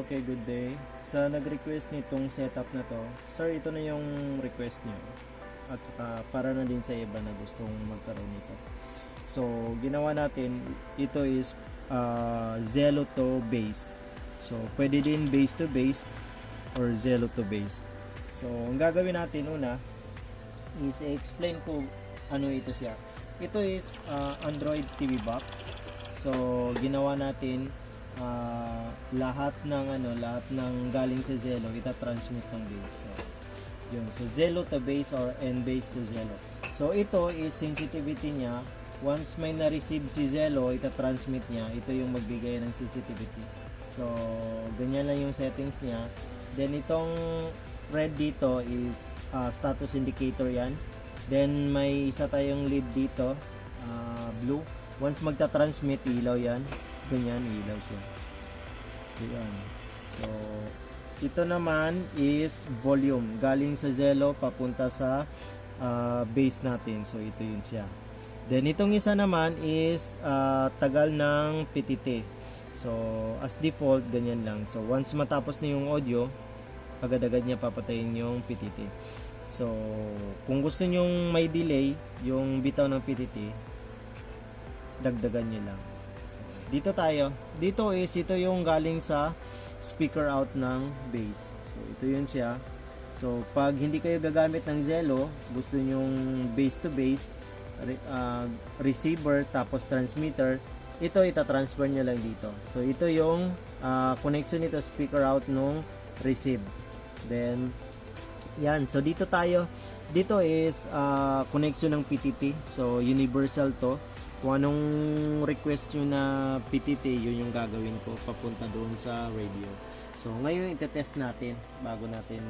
Okay, good day. Sa nag-request nitong setup na to, sir, ito na yung request nyo. At saka para na din sa iba na gustong magkaroon nito. So, ginawa natin, ito is Zello to base. So, pwede din base to base or Zello to base. So, ang gagawin natin una is i-explain ko ano ito siya. Ito is Android TV box. So, ginawa natin lahat ng galing sa Zello ita-transmit ng base. So, yun. So, Zello to base or and base to Zello. So, ito is sensitivity niya. Once may na-receive si Zello, ita-transmit niya. Ito yung magbigay ng sensitivity. So, ganyan lang yung settings niya. Then, itong red dito is status indicator yan. Then, may isa tayong lead dito, blue. Once magta-transmit, ilaw yan. Ganyan, ilaw siya. So, yan. So, ito naman is volume. Galing sa Zello, papunta sa base natin. So, ito yun siya. Then, itong isa naman is tagal ng PTT. So, as default, ganyan lang. So, once matapos na yung audio, agad-agad niya papatayin yung PTT. So, kung gusto nyong may delay, yung bitaw ng PTT, dagdagan nyo lang. So, dito tayo. Dito is, ito yung galing sa speaker out ng bass. So, ito yun siya. So, pag hindi kayo gagamit ng Zello, gusto nyong bass to bass, receiver, tapos transmitter, ito ita-transfer nyo lang dito. So, ito yung connection nito, speaker out nung receive. Then, yan. So, dito tayo. Dito is connection ng PTT. So, universal to. Kung anong request nyo na PTT, yun yung gagawin ko papunta doon sa radio. So, ngayon itetest natin bago natin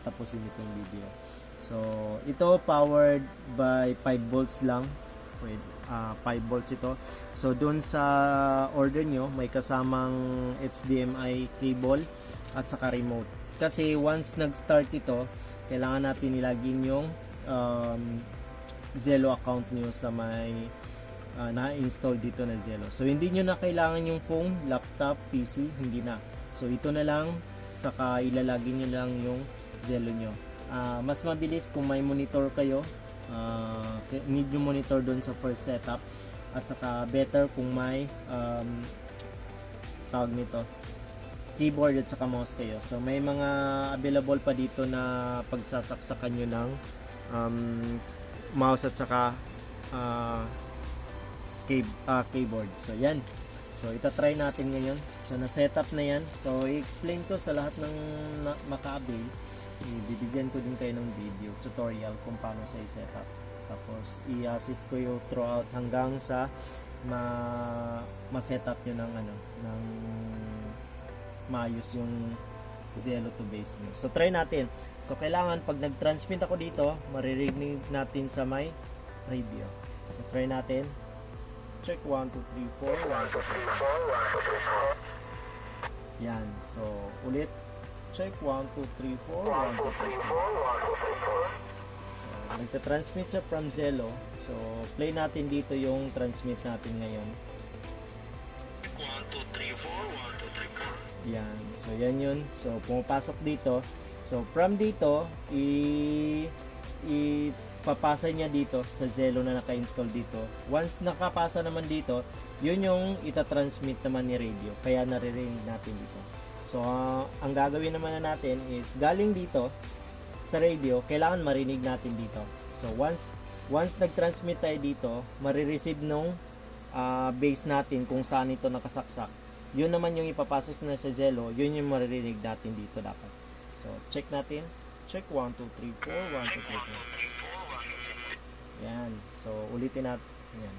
tapusin itong video. So, ito powered by 5 volts lang. 5 volts ito. So, doon sa order nyo, may kasamang HDMI cable at saka remote. Kasi once nag-start ito, kailangan natin ilagin yung Zello account nyo sa may na-install dito na Zello. So, hindi nyo na kailangan yung phone, laptop, PC, hindi na. So, ito na lang, saka ilalagay nyo lang yung Zello nyo. Mas mabilis kung may monitor kayo, need yung monitor doon sa first setup, at saka better kung may tawag nito, keyboard at saka mouse kayo. So, may mga available pa dito na pagsasaksakan nyo ng mouse at saka keyboard. So, yan. So, itatry natin ngayon. So, na-setup na yan. So, i-explain ko sa lahat ng maka-avail. Ibibigyan ko din kayo ng video tutorial kung paano sa i-setup. Tapos, i-assist ko yung throughout hanggang sa ma-setup nyo ng maayos yung Zello to base nyo. So, try natin. So, kailangan pag nag-transmit ako dito, maririnig natin sa may radio. So, try natin. Check 1, 2, 3, 4. 1, 2, 3, 4. Yan. So, ulit. Check 1, 2, 3, 4. 1, 2, 3, 4. So, nagta-transmit siya from Zello. So, play natin dito yung transmit natin ngayon. 1, 2, 3, 4. 1, 2, 3, 4. Yan. So, yan yun. So, pumapasok dito. So, from dito, papasa niya dito sa Zello na naka-install dito. Once nakapasa naman dito, yun yung itatransmit naman ni radio. Kaya naririnig natin dito. So, ang gagawin naman na natin is galing dito sa radio, kailangan marinig natin dito. So, once nag-transmit tayo dito, marireceive nung base natin kung saan ito nakasaksak. Yun naman yung ipapasok na sa Zello, yun yung maririnig natin dito dapat. So, check natin. Check 1, 2, 3, 4. 1, 2, 3, 4. Yan. So, ulitin natin. Yan.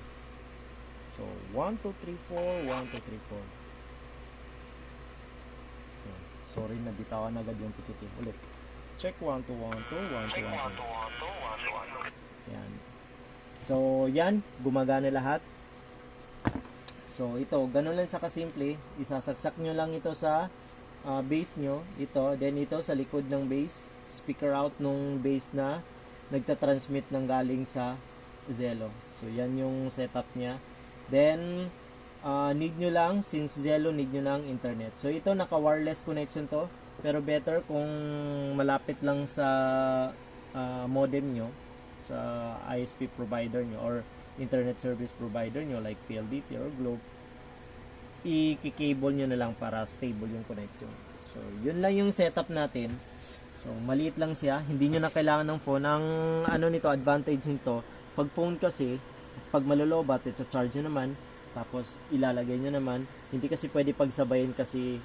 So, 1, 2, 3, 4. 1, 2, 3, 4. So, sorry, nabitawan agad yung PTT. Ulit. Check 1, 2, 1, 2. 1, 2, 1, 2. Yan. So, yan. Gumagana lahat. So, ito. Ganun lang sa kasimple. Isasaksak nyo lang ito sa base nyo. Ito. Then, ito sa likod ng base. Speaker out nung base na nagta-transmit ng galing sa Zello. So, yan yung setup niya. Then, need nyo lang, since Zello need nyo lang internet. So ito naka wireless connection to, pero better kung malapit lang sa modem nyo, sa ISP provider nyo or internet service provider nyo like PLDT or Globe, i-cable nyo na lang para stable yung connection. So yun lang yung setup natin. So maliit lang siya, hindi nyo na kailangan ng phone. Ang ano nito, advantage nito, pag phone kasi, pag malolobat, i-charge nyo naman, tapos ilalagay nyo naman, hindi kasi pwede pagsabayin kasi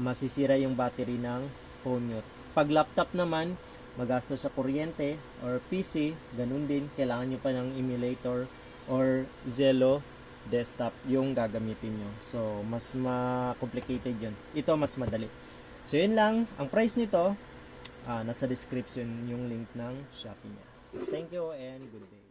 masisira yung battery ng phone nyo. Pag laptop naman, magastos sa kuryente, or PC, ganun din, kailangan nyo pa ng emulator or Zello desktop yung gagamitin nyo. So mas ma-complicated yun. Ito mas madali. So yun lang, ang price nito, nasa description yung link ng Shopee niya. So thank you and good day.